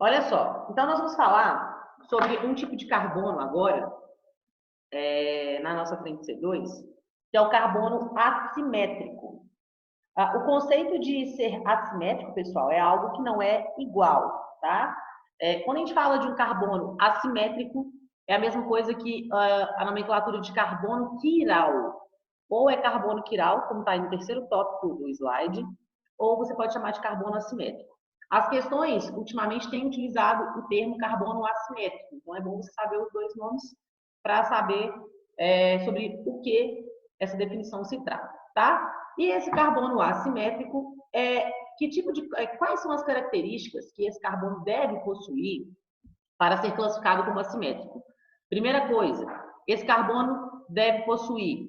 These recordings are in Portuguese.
Olha só, então nós vamos falar sobre um tipo de carbono agora, na nossa frente C2, que é o carbono assimétrico. O conceito de ser assimétrico, pessoal, é algo que não é igual, tá? Quando a gente fala de um carbono assimétrico, é a mesma coisa que a nomenclatura de carbono quiral. Ou é carbono quiral, como está aí no terceiro tópico do slide, ou você pode chamar de carbono assimétrico. As questões, ultimamente, têm utilizado o termo carbono assimétrico. Então, é bom você saber os dois nomes para saber sobre o que essa definição se trata, tá? E esse carbono assimétrico, quais são as características que esse carbono deve possuir para ser classificado como assimétrico? Primeira coisa, esse carbono deve possuir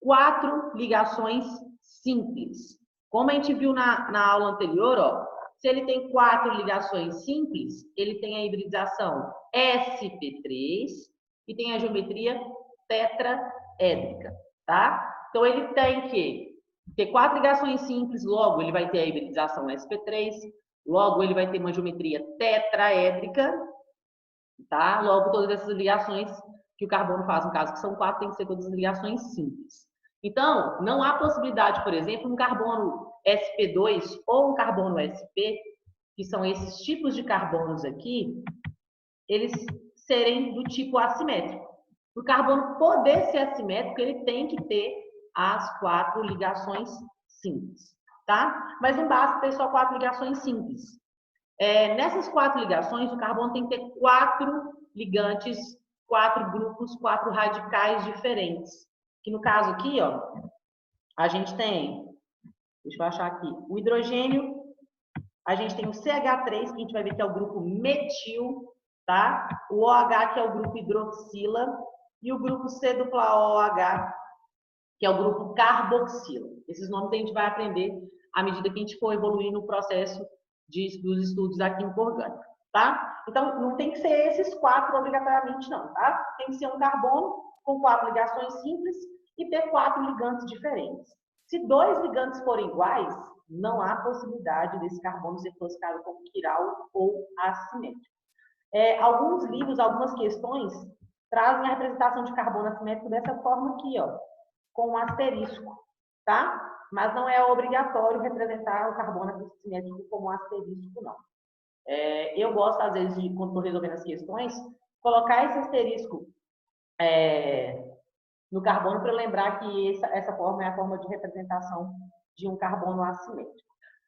4 ligações simples. Como a gente viu na aula anterior, ó, se ele tem 4 ligações simples, ele tem a hibridização sp3 e tem a geometria tetraédrica, tá? Então, ele tem que ter 4 ligações simples, logo ele vai ter a hibridização sp3, logo ele vai ter uma geometria tetraédrica, tá? Logo, todas essas ligações que o carbono faz, no caso que são 4, tem que ser todas ligações simples. Então, não há possibilidade, por exemplo, um carbono sp2 ou um carbono sp, que são esses tipos de carbonos aqui, eles serem do tipo assimétrico. Para o carbono poder ser assimétrico, ele tem que ter as 4 ligações simples, tá? Mas não basta ter só 4 ligações simples. Nessas 4 ligações, o carbono tem que ter 4 ligantes, 4 grupos, 4 radicais diferentes. Que no caso aqui, ó, a gente tem, deixa eu achar aqui, o hidrogênio, a gente tem o CH3, que a gente vai ver que é o grupo metil, tá? O OH, que é o grupo hidroxila, e o grupo C-OH, que é o grupo carboxila. Esses nomes a gente vai aprender à medida que a gente for evoluir no processo dos estudos da química orgânica, tá? Então, não tem que ser esses 4 obrigatoriamente, não, tá? Tem que ser um carbono com 4 ligações simples e ter 4 ligantes diferentes. Se 2 ligantes forem iguais, não há possibilidade desse carbono ser classificado como quiral ou assimétrico. Alguns livros, algumas questões, trazem a representação de carbono assimétrico dessa forma aqui, ó, com um asterisco, tá? Mas não é obrigatório representar o carbono assimétrico como um asterisco, não. Eu gosto, às vezes, de, quando estou resolvendo as questões, colocar esse asterisco no carbono para lembrar que essa forma é a forma de representação de um carbono assimétrico,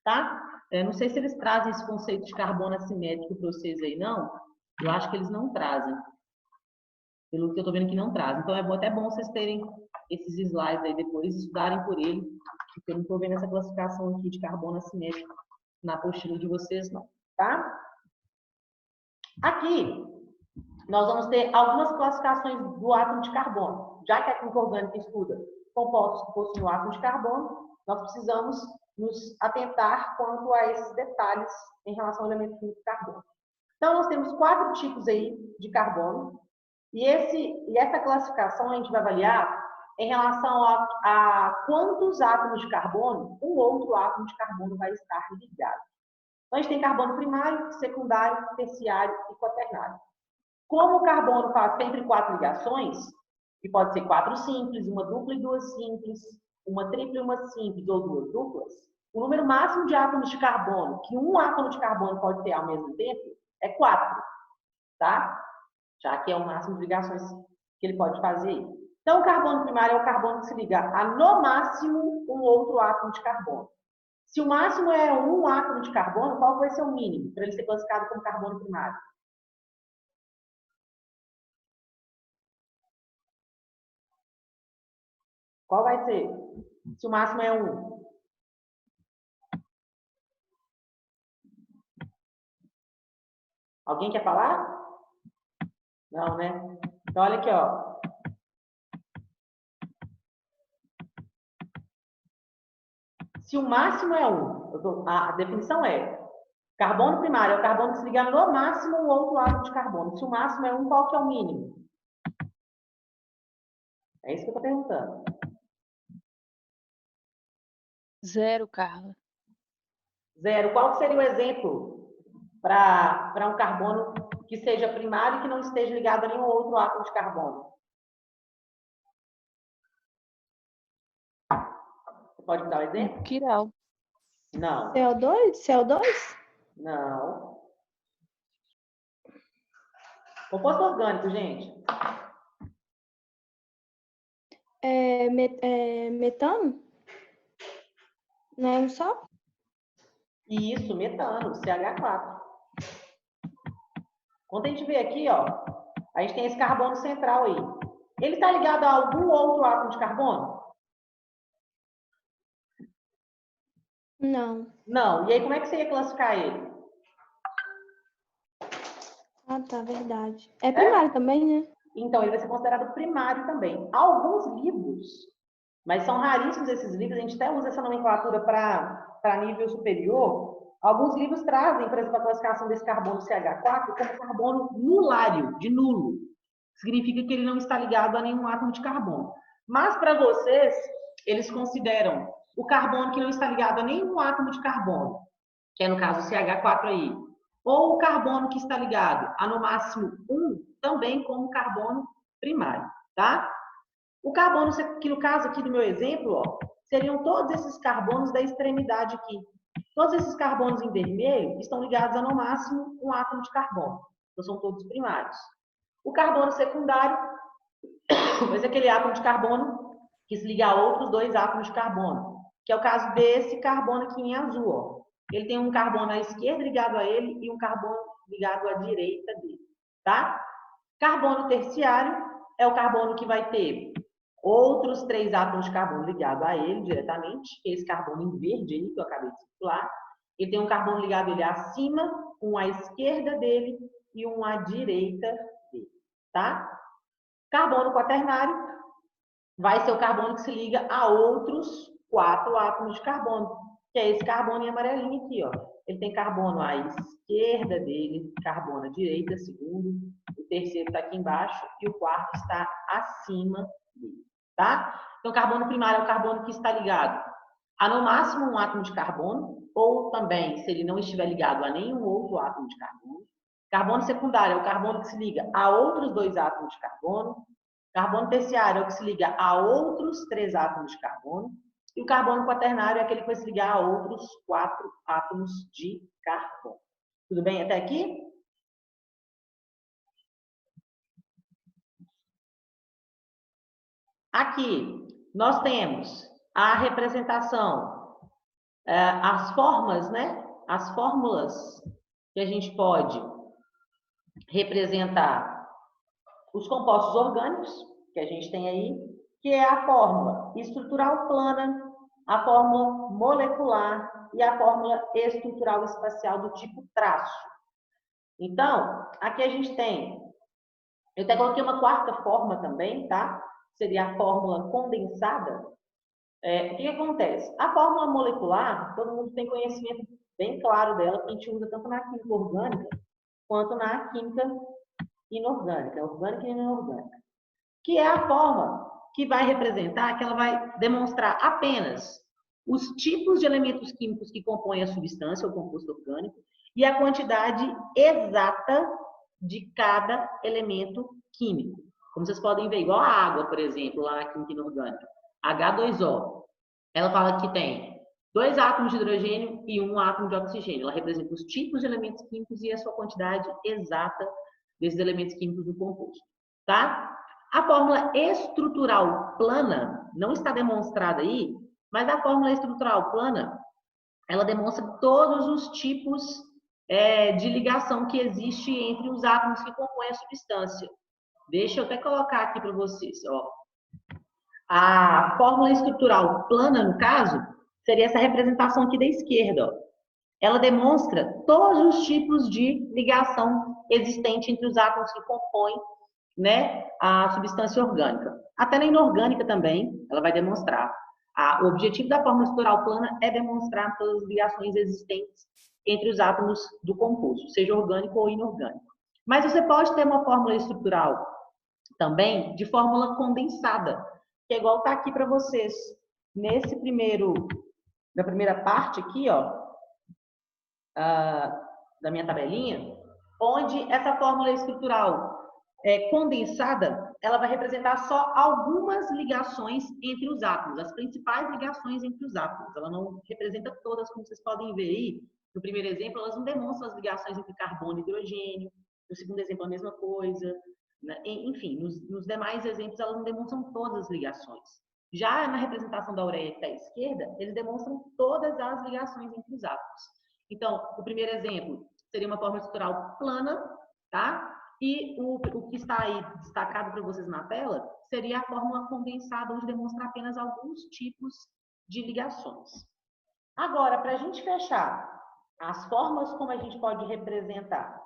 tá? Não sei se eles trazem esse conceito de carbono assimétrico para vocês aí, não. Eu acho que eles não trazem. Pelo que eu estou vendo que não trazem. Então, até bom vocês terem esses slides aí depois, estudarem por ele, porque eu não estou vendo essa classificação aqui de carbono assimétrico na apostila de vocês, não, tá? Aqui, nós vamos ter algumas classificações do átomo de carbono. Já que a química orgânica estuda compostos que possuem o átomo de carbono, nós precisamos nos atentar quanto a esses detalhes em relação ao elemento químico de carbono. Então, nós temos 4 tipos aí de carbono, e essa classificação a gente vai avaliar em relação a quantos átomos de carbono um outro átomo de carbono vai estar ligado. Então, a gente tem carbono primário, secundário, terciário e quaternário. Como o carbono faz sempre 4 ligações, que pode ser 4 simples, uma dupla e 2 simples, uma tripla e uma simples ou 2 duplas, o número máximo de átomos de carbono que um átomo de carbono pode ter ao mesmo tempo é 4, tá? Já que é o máximo de ligações que ele pode fazer. Então, o carbono primário é o carbono que se liga a, no máximo, um outro átomo de carbono. Se o máximo é um átomo de carbono, qual vai ser o mínimo para ele ser classificado como carbono primário? Qual vai ser? Se o máximo é 1. Alguém quer falar? Não, né? Então, olha aqui, ó. Se o máximo é 1, a definição é carbono primário é o carbono que se liga no máximo um outro átomo de carbono. Se o máximo é 1, qual que é o mínimo? É isso que eu estou perguntando. 0, Carla. 0. Qual seria o exemplo? para um carbono que seja primário e que não esteja ligado a nenhum outro átomo de carbono? Você pode me dar um exemplo? Quiral. Não. CO2? CO2? Não. Composto orgânico, gente. Metano? Não é um só? Isso, metano, CH4. Quando a gente vê aqui, ó, a gente tem esse carbono central aí. Ele está ligado a algum outro átomo de carbono? Não. Não. E aí, como é que você ia classificar ele? Ah, tá, verdade. É primário também, né? Então, ele vai ser considerado primário também. Alguns livros, mas são raríssimos esses livros, a gente até usa essa nomenclatura para nível superior. Alguns livros trazem, por exemplo, a classificação desse carbono CH4 como carbono nulário, de nulo. Significa que ele não está ligado a nenhum átomo de carbono. Mas, para vocês, eles consideram o carbono que não está ligado a nenhum átomo de carbono, que é no caso o CH4 aí, ou o carbono que está ligado a no máximo um, também como carbono primário, tá? O carbono, que no caso aqui do meu exemplo, ó, seriam todos esses carbonos da extremidade aqui. Todos esses carbonos em vermelho estão ligados a no máximo um átomo de carbono. Então são todos primários. O carbono secundário vai ser aquele átomo de carbono que se liga a outros dois átomos de carbono, que é o caso desse carbono aqui em azul, ó. Ele tem um carbono à esquerda ligado a ele e um carbono ligado à direita dele, tá? Carbono terciário é o carbono que vai ter outros 3 átomos de carbono ligados a ele diretamente, esse carbono em verde aí que eu acabei de circular. Ele tem um carbono ligado a ele acima, um à esquerda dele e um à direita dele, tá? Carbono quaternário vai ser o carbono que se liga a outros 4 átomos de carbono, que é esse carbono em amarelinho aqui, ó. Ele tem carbono à esquerda dele, carbono à direita, segundo, o terceiro está aqui embaixo e o quarto está acima dele, tá? Então, carbono primário é o carbono que está ligado a no máximo um átomo de carbono, ou também, se ele não estiver ligado a nenhum outro átomo de carbono. Carbono secundário é o carbono que se liga a outros 2 átomos de carbono. Carbono terciário é o que se liga a outros 3 átomos de carbono. E o carbono quaternário é aquele que vai se ligar a outros 4 átomos de carbono. Tudo bem até aqui? Aqui, nós temos a representação, as formas, né? As fórmulas que a gente pode representar os compostos orgânicos, que a gente tem aí, que é a fórmula estrutural plana, a fórmula molecular e a fórmula estrutural espacial do tipo traço. Então, aqui a gente tem, eu até coloquei uma quarta forma também, tá? Seria a fórmula condensada. O que acontece? A fórmula molecular, todo mundo tem conhecimento bem claro dela, que a gente usa tanto na química orgânica quanto na química inorgânica, orgânica e inorgânica, que é a forma que vai representar, que ela vai demonstrar apenas os tipos de elementos químicos que compõem a substância ou composto orgânico e a quantidade exata de cada elemento químico. Como vocês podem ver, igual a água, por exemplo, lá na química inorgânica, H2O, ela fala que tem 2 átomos de hidrogênio e 1 átomo de oxigênio. Ela representa os tipos de elementos químicos e a sua quantidade exata desses elementos químicos do composto, tá? A fórmula estrutural plana não está demonstrada aí, mas a fórmula estrutural plana, ela demonstra todos os tipos de ligação que existe entre os átomos que compõem a substância. Deixa eu até colocar aqui para vocês, ó. A fórmula estrutural plana, no caso, seria essa representação aqui da esquerda, ó. Ela demonstra todos os tipos de ligação existente entre os átomos que compõem, né, a substância orgânica. Até na inorgânica também, ela vai demonstrar. O objetivo da fórmula estrutural plana é demonstrar todas as ligações existentes entre os átomos do composto, seja orgânico ou inorgânico. Mas você pode ter uma fórmula estrutural também de fórmula condensada, que é igual está aqui para vocês. Na primeira parte aqui, ó, da minha tabelinha, onde essa fórmula estrutural condensada, ela vai representar só algumas ligações entre os átomos, as principais ligações entre os átomos. Ela não representa todas, como vocês podem ver aí. No primeiro exemplo, elas não demonstram as ligações entre carbono e hidrogênio. No segundo exemplo, a mesma coisa. Enfim, nos demais exemplos, elas não demonstram todas as ligações. Já na representação da ureia que está à esquerda, eles demonstram todas as ligações entre os átomos. Então, o primeiro exemplo seria uma fórmula estrutural plana, tá? E o que está aí destacado para vocês na tela seria a fórmula condensada, onde demonstra apenas alguns tipos de ligações. Agora, para a gente fechar as formas como a gente pode representar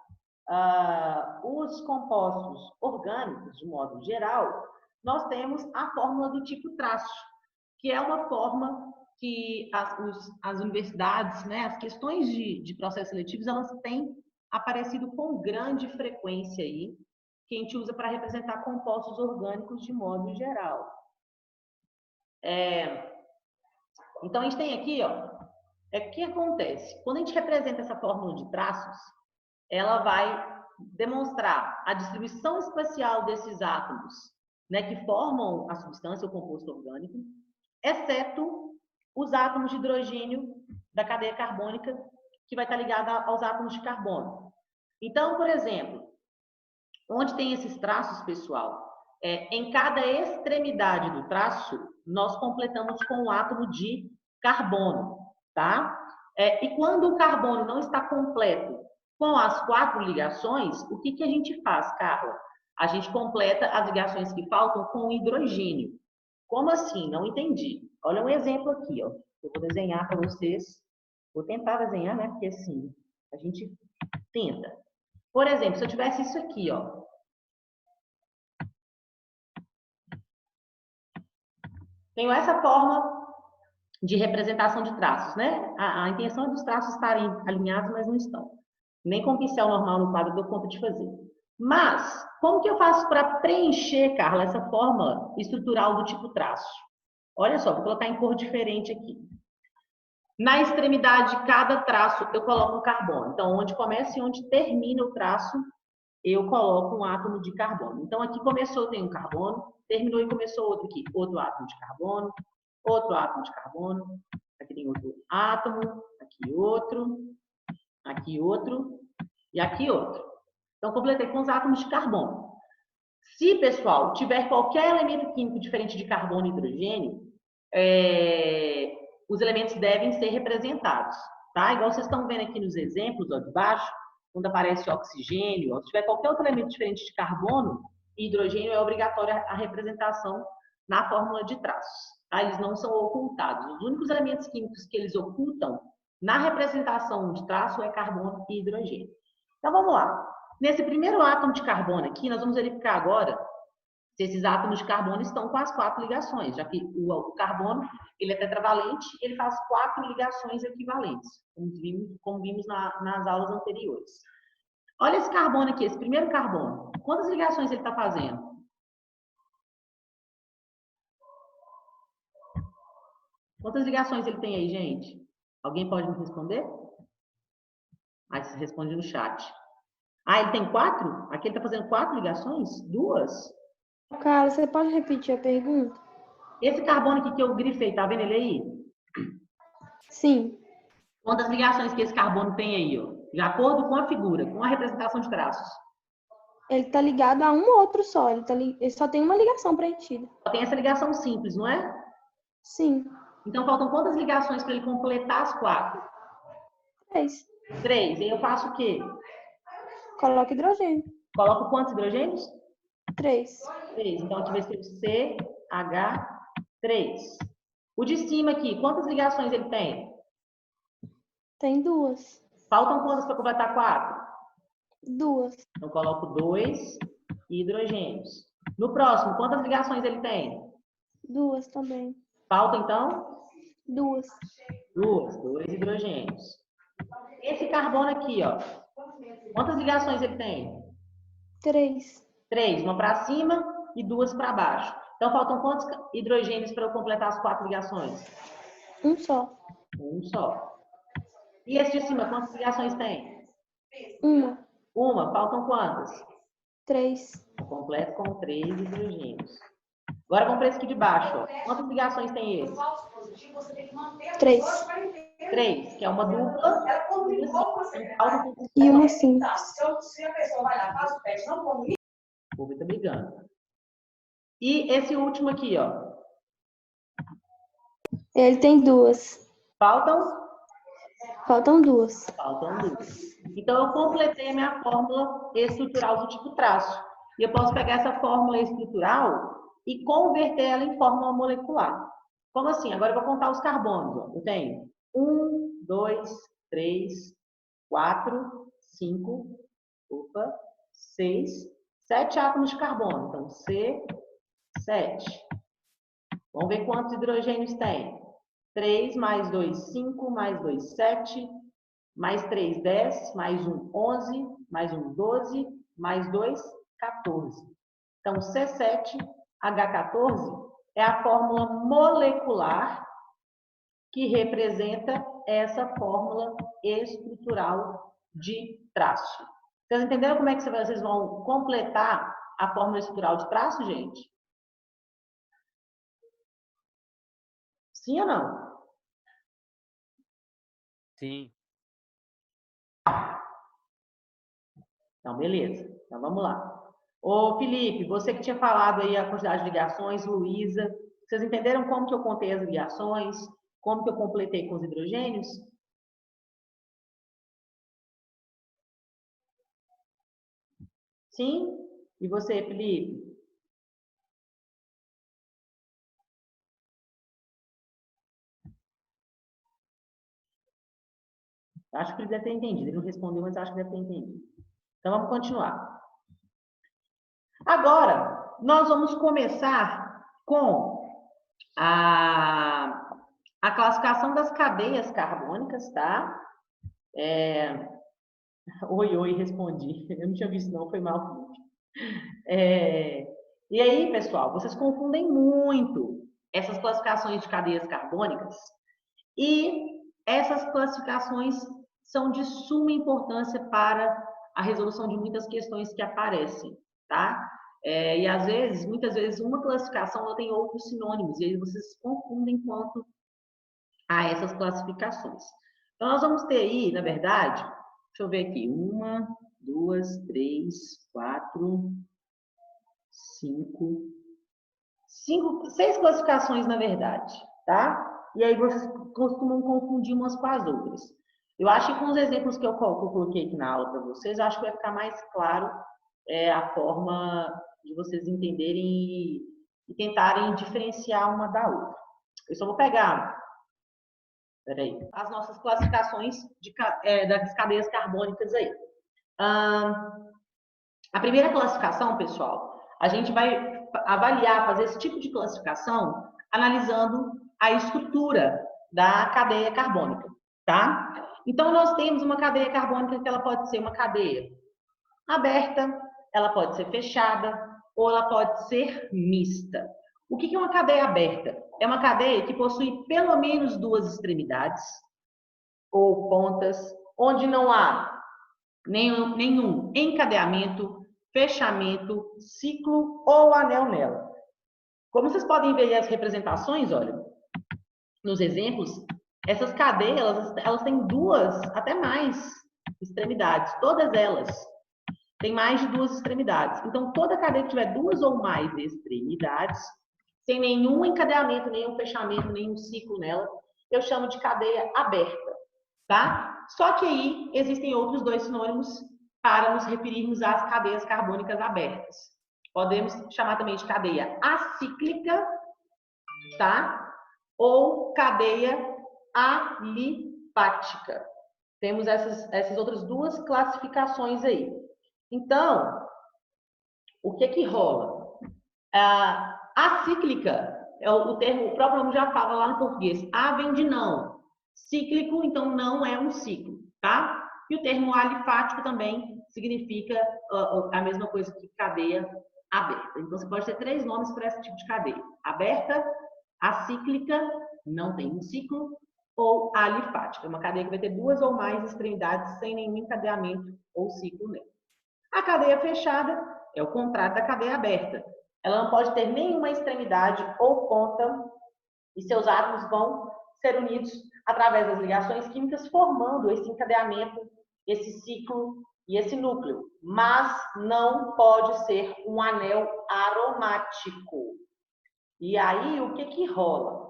os compostos orgânicos, de modo geral, nós temos a fórmula do tipo traço, que é uma forma que as universidades, né, as questões de processos seletivos, elas têm aparecido com grande frequência aí, que a gente usa para representar compostos orgânicos de modo geral. Então, a gente tem aqui, ó, o que acontece? Quando a gente representa essa fórmula de traços, ela vai demonstrar a distribuição espacial desses átomos, né, que formam a substância, o composto orgânico, exceto os átomos de hidrogênio da cadeia carbônica, que vai estar ligada aos átomos de carbono. Então, por exemplo, onde tem esses traços, pessoal, em cada extremidade do traço, nós completamos com o átomo de carbono, tá? E quando o carbono não está completo com as 4 ligações, o que a gente faz, Carla? A gente completa as ligações que faltam com o hidrogênio. Como assim? Não entendi. Olha um exemplo aqui, ó. Eu vou desenhar para vocês. Vou tentar desenhar, né? Porque assim, a gente tenta. Por exemplo, se eu tivesse isso aqui, ó. Tenho essa forma de representação de traços, né? A intenção é dos traços estarem alinhados, mas não estão. Nem com pincel normal no quadro eu dou conta de fazer. Mas, como que eu faço para preencher, Carla, essa forma estrutural do tipo traço? Olha só, vou colocar em cor diferente aqui. Na extremidade de cada traço, eu coloco um carbono. Então, onde começa e onde termina o traço, eu coloco um átomo de carbono. Então, aqui começou, tem um carbono, terminou e começou outro aqui. Outro átomo de carbono, outro átomo de carbono. Aqui tem outro átomo, aqui outro e aqui outro. Então, completei com os átomos de carbono. Se, pessoal, tiver qualquer elemento químico diferente de carbono e hidrogênio, os elementos devem ser representados, tá? Igual vocês estão vendo aqui nos exemplos, ó, de baixo, quando aparece oxigênio, ó, se tiver qualquer outro elemento diferente de carbono e hidrogênio, é obrigatória a representação na fórmula de traços, tá? Eles não são ocultados. Os únicos elementos químicos que eles ocultam na representação de traço é carbono e hidrogênio. Então, vamos lá. Nesse primeiro átomo de carbono aqui, nós vamos verificar agora se esses átomos de carbono estão com as 4 ligações, já que o carbono ele é tetravalente, ele faz 4 ligações equivalentes, como vimos nas aulas anteriores. Olha esse carbono aqui, esse primeiro carbono. Quantas ligações ele está fazendo? Quantas ligações ele tem aí, gente? Alguém pode me responder? Aí você responde no chat. Ah, ele tem 4? Aqui ele está fazendo 4 ligações? 2? Cara, você pode repetir a pergunta? Esse carbono aqui que eu grifei, tá vendo ele aí? Sim. Quantas ligações que esse carbono tem aí, ó? De acordo com a figura, com a representação de traços. Ele tá ligado a um ou outro só. Ele só tem uma ligação preenchida. Só tem essa ligação simples, não é? Sim. Então, faltam quantas ligações para ele completar as 4? 3. 3. E eu faço o quê? Coloca hidrogênio. Coloco quantos hidrogênios? 3. 3. Então, aqui vai ser o CH3. O de cima aqui, quantas ligações ele tem? Tem 2. Faltam quantas para completar 4? 2. Então, coloco 2 hidrogênios. No próximo, quantas ligações ele tem? 2 também. Falta, então? 2. 2 hidrogênios. Esse carbono aqui, ó. Quantas ligações ele tem? 3. 3. Uma para cima e 2 para baixo. Então, faltam quantos hidrogênios para eu completar as 4 ligações? Um só. Um só. E esse de cima, quantas ligações tem? Uma. Uma. Faltam quantas? 3. Completo com 3 hidrogênios. Agora vamos para esse aqui de baixo. Ó. Quantas ligações tem esse? 3. 3, que é uma dupla E uma simples. O povo tá brigando. E esse último aqui, ó. Ele tem 2. Faltam? Faltam 2. Faltam 2. Então, eu completei a minha fórmula estrutural do tipo traço. E eu posso pegar essa fórmula estrutural e converter ela em fórmula molecular. Como assim? Agora eu vou contar os carbonos. Ó. Eu tenho 1, 2, 3, 4, 5, 6, 7 átomos de carbono. Então, C7. Vamos ver quantos hidrogênios tem. 3 mais 2, 5, mais 2, 7, mais 3, 10, mais 1, 11, mais 1, 12, mais 2, 14. Então, C7H14 é a fórmula molecular que representa essa fórmula estrutural de traço. Vocês entenderam como é que vocês vão completar a fórmula estrutural de traço, gente? Sim ou não? Sim. Então, beleza. Então, vamos lá. Ô, Felipe, você que tinha falado aí a quantidade de ligações, Luísa, vocês entenderam como que eu contei as ligações? Como que eu completei com os hidrogênios? Sim? E você, Felipe? Acho que ele deve ter entendido. Ele não respondeu, mas acho que deve ter entendido. Então, vamos continuar. Agora, nós vamos começar com a classificação das cadeias carbônicas, tá? Oi, oi, respondi. Eu não tinha visto, não, foi mal. E aí, pessoal, vocês confundem muito essas classificações de cadeias carbônicas e essas classificações são de suma importância para a resolução de muitas questões que aparecem, tá? E às vezes, muitas vezes, uma classificação ela tem outros sinônimos, e aí vocês se confundem quanto a essas classificações. Então, nós vamos ter aí, na verdade, deixa eu ver aqui, 1, 2, 3, 4, 5, 6 classificações, na verdade, tá? E aí vocês costumam confundir umas com as outras. Eu acho que com os exemplos que eu coloquei aqui na aula para vocês, eu acho que vai ficar mais claro a forma de vocês entenderem e tentarem diferenciar uma da outra. Eu só vou pegar, as nossas classificações das cadeias carbônicas aí. A primeira classificação, pessoal, a gente vai avaliar, fazer esse tipo de classificação analisando a estrutura da cadeia carbônica, tá? Então, nós temos uma cadeia carbônica que ela pode ser uma cadeia aberta, ela pode ser fechada ou ela pode ser mista. O que é uma cadeia aberta? É uma cadeia que possui pelo menos 2 extremidades ou pontas, onde não há nenhum encadeamento, fechamento, ciclo ou anel nela. Como vocês podem ver aí as representações, olha, nos exemplos, essas cadeias, elas têm 2, até mais extremidades, todas elas têm mais de 2 extremidades. Então, toda cadeia que tiver 2 ou mais extremidades, sem nenhum encadeamento, nenhum fechamento, nenhum ciclo nela, eu chamo de cadeia aberta, tá? Só que aí existem outros 2 sinônimos para nos referirmos às cadeias carbônicas abertas. Podemos chamar também de cadeia acíclica, tá? Ou cadeia alifática. Temos essas outras 2 classificações aí. Então, o que rola? Acíclica, o termo, o próprio nome já fala lá no português. A vem de não. Cíclico, então, não é um ciclo, tá? E o termo alifático também significa a mesma coisa que cadeia aberta. Então, você pode ter 3 nomes para esse tipo de cadeia. Aberta, acíclica, não tem um ciclo, ou alifática. Uma cadeia que vai ter duas ou mais extremidades sem nenhum encadeamento ou ciclo nela. A cadeia fechada é o contrário da cadeia aberta. Ela não pode ter nenhuma extremidade ou ponta e seus átomos vão ser unidos através das ligações químicas, formando esse encadeamento, esse ciclo e esse núcleo. Mas não pode ser um anel aromático. E aí, o que rola?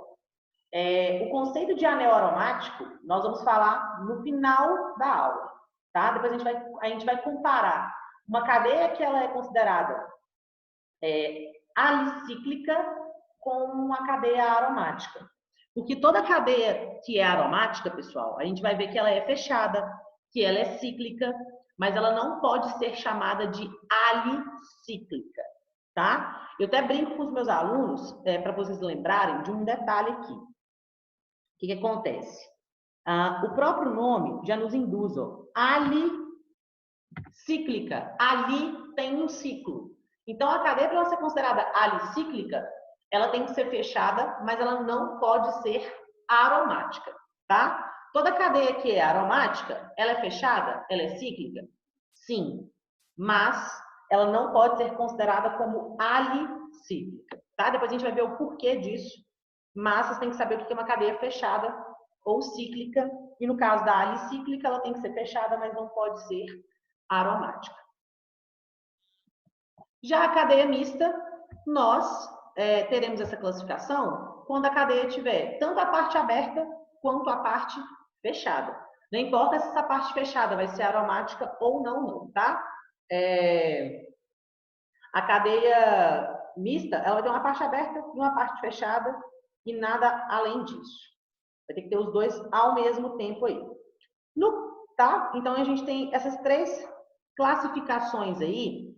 O conceito de anel aromático, nós vamos falar no final da aula, tá? Depois a gente vai comparar uma cadeia que ela é considerada alicíclica com uma cadeia aromática. Porque toda cadeia que é aromática, pessoal, a gente vai ver que ela é fechada, que ela é cíclica, mas ela não pode ser chamada de alicíclica, tá? Eu até brinco com os meus alunos, para vocês lembrarem de um detalhe aqui. O que acontece? O próprio nome já nos induz, alicíclica. Ali tem um ciclo. Então, a cadeia, para ela ser considerada alicíclica, ela tem que ser fechada, mas ela não pode ser aromática, tá? Toda cadeia que é aromática, ela é fechada? Ela é cíclica? Sim, mas ela não pode ser considerada como alicíclica, tá? Depois a gente vai ver o porquê disso, mas vocês têm que saber o que é uma cadeia fechada ou cíclica, e no caso da alicíclica, ela tem que ser fechada, mas não pode ser aromática. Já a cadeia mista, nós teremos essa classificação quando a cadeia tiver tanto a parte aberta quanto a parte fechada. Não importa se essa parte fechada vai ser aromática ou não, tá? A cadeia mista, ela vai ter uma parte aberta e uma parte fechada e nada além disso. Vai ter que ter os dois ao mesmo tempo aí. Tá? Então, a gente tem essas três classificações aí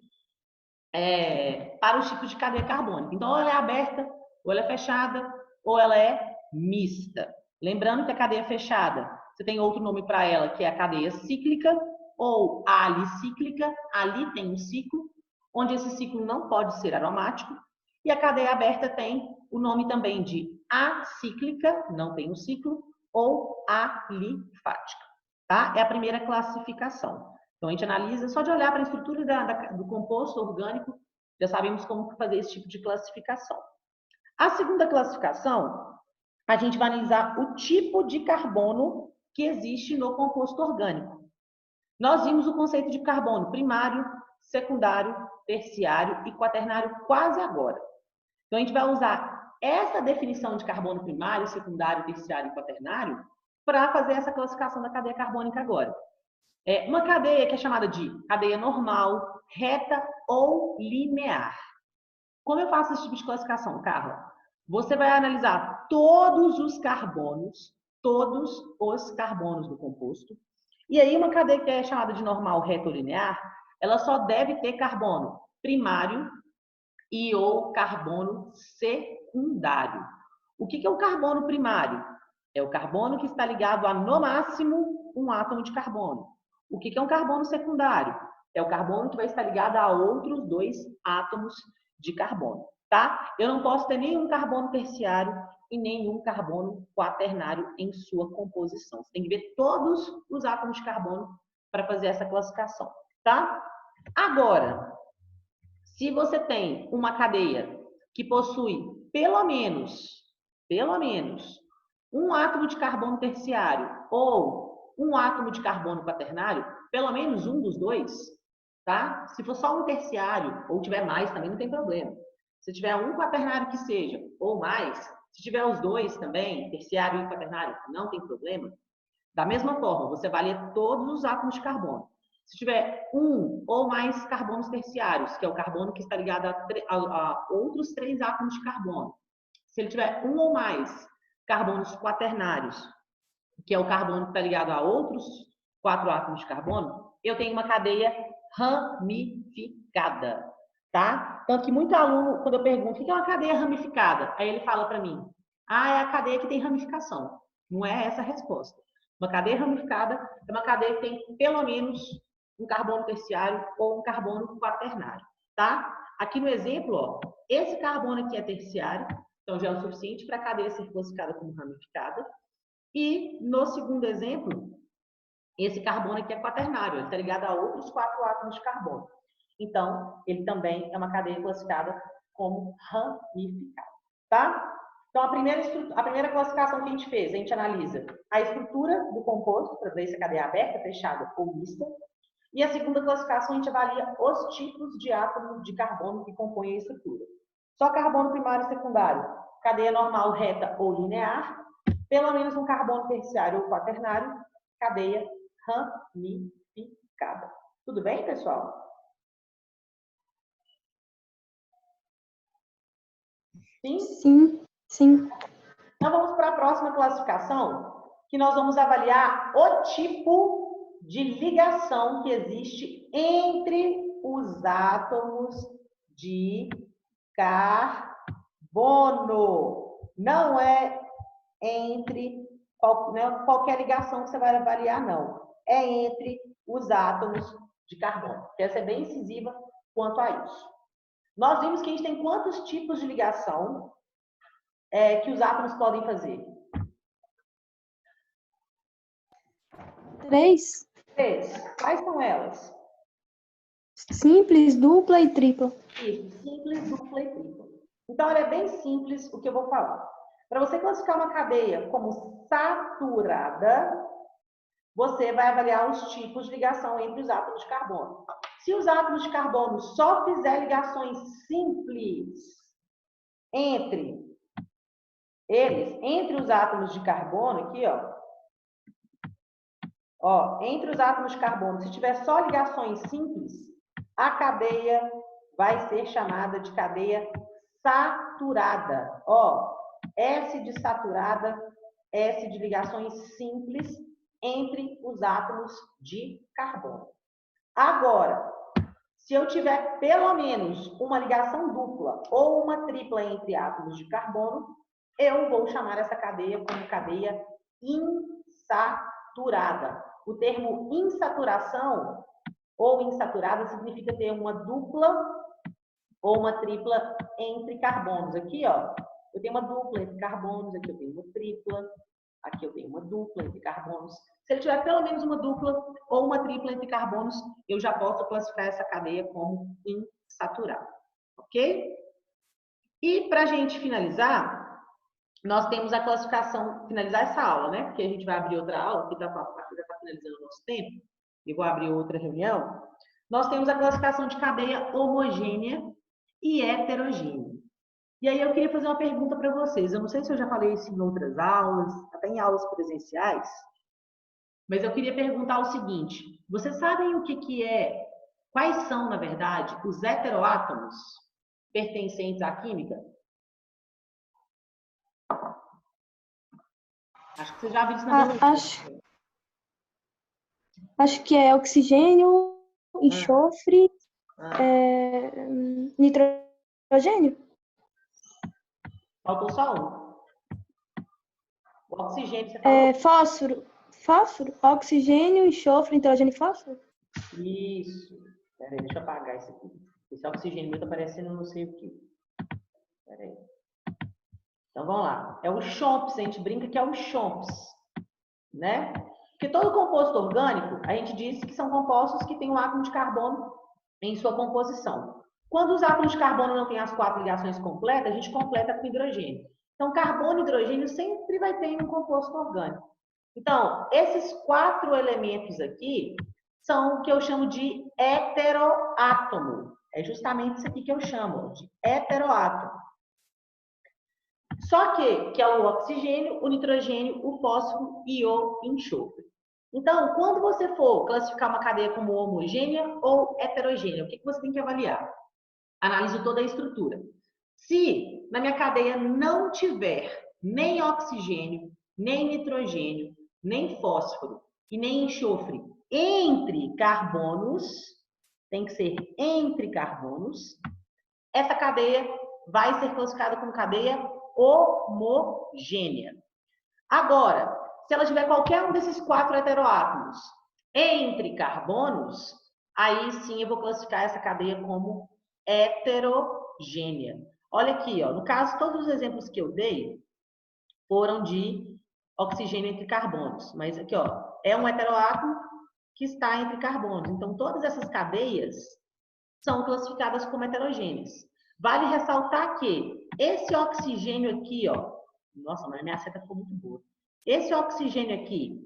para os tipos de cadeia carbônica. Então, ou ela é aberta, ou ela é fechada, ou ela é mista. Lembrando que a cadeia fechada, você tem outro nome para ela, que é a cadeia cíclica, ou alicíclica. Ali tem um ciclo, onde esse ciclo não pode ser aromático. E a cadeia aberta tem o nome também de acíclica, não tem um ciclo, ou alifática. Tá? É a primeira classificação. Então, a gente analisa, só de olhar para a estrutura do composto orgânico, já sabemos como fazer esse tipo de classificação. A segunda classificação, a gente vai analisar o tipo de carbono que existe no composto orgânico. Nós vimos o conceito de carbono primário, secundário, terciário e quaternário quase agora. Então, a gente vai usar essa definição de carbono primário, secundário, terciário e quaternário para fazer essa classificação da cadeia carbônica agora. Uma cadeia que é chamada de cadeia normal, reta ou linear. Como eu faço esse tipo de classificação, Carla? Você vai analisar todos os carbonos do composto. E aí, uma cadeia que é chamada de normal, reta ou linear, ela só deve ter carbono primário e ou carbono secundário. O que é o carbono primário? É o carbono que está ligado a, no máximo, um átomo de carbono. O que é um carbono secundário? É o carbono que vai estar ligado a outros dois átomos de carbono, tá? Eu não posso ter nenhum carbono terciário e nenhum carbono quaternário em sua composição. Você tem que ver todos os átomos de carbono para fazer essa classificação, tá? Agora, se você tem uma cadeia que possui pelo menos um átomo de carbono terciário ou um átomo de carbono quaternário, pelo menos um dos dois, tá? Se for só um terciário ou tiver mais, também não tem problema. Se tiver um quaternário que seja, ou mais, se tiver os dois também, terciário e quaternário, não tem problema. Da mesma forma, você vai ler todos os átomos de carbono. Se tiver um ou mais carbonos terciários, que é o carbono que está ligado a outros 3 átomos de carbono. Se ele tiver um ou mais carbonos quaternários, que é o carbono que está ligado a outros 4 átomos de carbono, eu tenho uma cadeia ramificada, tá? Tanto que muito aluno, quando eu pergunto o que é uma cadeia ramificada, aí ele fala para mim, é a cadeia que tem ramificação. Não é essa a resposta. Uma cadeia ramificada é uma cadeia que tem pelo menos um carbono terciário ou um carbono quaternário, tá? Aqui no exemplo, esse carbono aqui é terciário, então já é o suficiente para a cadeia ser classificada como ramificada. E no segundo exemplo, esse carbono aqui é quaternário, ele está ligado a outros 4 átomos de carbono. Então, ele também é uma cadeia classificada como ramificada, tá? Então, a primeira classificação que a gente fez, a gente analisa a estrutura do composto, para ver se a cadeia é aberta, fechada ou mista. E a segunda classificação, a gente avalia os tipos de átomos de carbono que compõem a estrutura. Só carbono primário e secundário, cadeia normal, reta ou linear. Pelo menos um carbono terciário ou quaternário, cadeia ramificada. Tudo bem, pessoal? Sim? Sim, sim. Então, vamos para a próxima classificação, que nós vamos avaliar o tipo de ligação que existe entre os átomos de carbono. Não é entre qualquer ligação que você vai avaliar, não. É entre os átomos de carbono. Quer ser bem incisiva quanto a isso. Nós vimos que a gente tem quantos tipos de ligação que os átomos podem fazer? 3. 3. Quais são elas? Simples, dupla e tripla. Isso, simples, dupla e tripla. Então, é bem simples o que eu vou falar. Para você classificar uma cadeia como saturada, você vai avaliar os tipos de ligação entre os átomos de carbono. Se os átomos de carbono só fizer ligações simples entre eles, entre os átomos de carbono, aqui, entre os átomos de carbono, se tiver só ligações simples, a cadeia vai ser chamada de cadeia saturada. S de saturada, S de ligações simples entre os átomos de carbono. Agora, se eu tiver pelo menos uma ligação dupla ou uma tripla entre átomos de carbono, eu vou chamar essa cadeia como cadeia insaturada. O termo insaturação ou insaturada significa ter uma dupla ou uma tripla entre carbonos. Aqui, eu tenho uma dupla entre carbonos, aqui eu tenho uma tripla, aqui eu tenho uma dupla entre carbonos. Se ele tiver pelo menos uma dupla ou uma tripla entre carbonos, eu já posso classificar essa cadeia como insaturada. Ok? E para a gente finalizar, nós temos a classificação, finalizar essa aula, né? Porque a gente vai abrir outra aula, que já está finalizando o nosso tempo, e vou abrir outra reunião. Nós temos a classificação de cadeia homogênea e heterogênea. E aí eu queria fazer uma pergunta para vocês. Eu não sei se eu já falei isso em outras aulas, até em aulas presenciais, mas eu queria perguntar o seguinte: vocês sabem o que é, quais são, na verdade, os heteroátomos pertencentes à química? Acho que vocês já viram isso na biologia. Acho que é oxigênio, enxofre, nitrogênio. Faltou só um. O oxigênio, você falou? Fósforo, oxigênio, enxofre, nitrogênio e fósforo. Isso. Peraí, deixa eu apagar isso aqui. Esse oxigênio meu tá parecendo não sei o que. Peraí. Então vamos lá. É o CHOMPS, a gente brinca que é o CHOMPS, né? Porque todo composto orgânico, a gente diz que são compostos que têm um átomo de carbono em sua composição. Quando os átomos de carbono não têm as 4 ligações completas, a gente completa com hidrogênio. Então, carbono e hidrogênio sempre vai ter em um composto orgânico. Então, esses 4 elementos aqui são o que eu chamo de heteroátomo. É justamente isso aqui que eu chamo de heteroátomo. Só que é o oxigênio, o nitrogênio, o fósforo e o enxofre. Então, quando você for classificar uma cadeia como homogênea ou heterogênea, o que você tem que avaliar? Analiso toda a estrutura. Se na minha cadeia não tiver nem oxigênio, nem nitrogênio, nem fósforo e nem enxofre entre carbonos, tem que ser entre carbonos, essa cadeia vai ser classificada como cadeia homogênea. Agora, se ela tiver qualquer um desses 4 heteroátomos entre carbonos, aí sim eu vou classificar essa cadeia como heterogênea. Olha aqui, no caso, todos os exemplos que eu dei foram de oxigênio entre carbonos. Mas aqui, ó, é um heteroátomo que está entre carbonos. Então, todas essas cadeias são classificadas como heterogêneas. Vale ressaltar que esse oxigênio aqui, ó, nossa, mas minha seta ficou muito boa. Esse oxigênio aqui,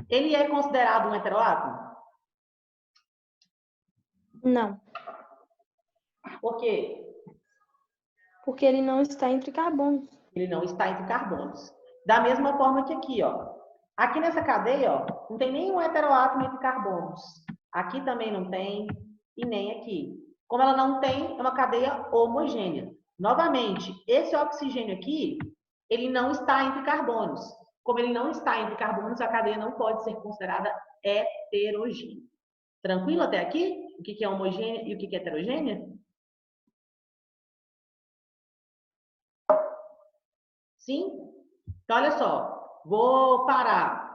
ele é considerado um heteroátomo? Não, Por quê? porque ele não está entre carbonos. Ele não está entre carbonos. Da mesma forma que aqui, ó. Aqui nessa cadeia, ó, não tem nenhum heteroátomo entre carbonos. Aqui também não tem e nem aqui. Como ela não tem, é uma cadeia homogênea. Novamente, esse oxigênio aqui, ele não está entre carbonos. Como ele não está entre carbonos, a cadeia não pode ser considerada heterogênea. Tranquilo até aqui? O que é homogênea e o que é heterogênea? Sim? Então, olha só. Vou parar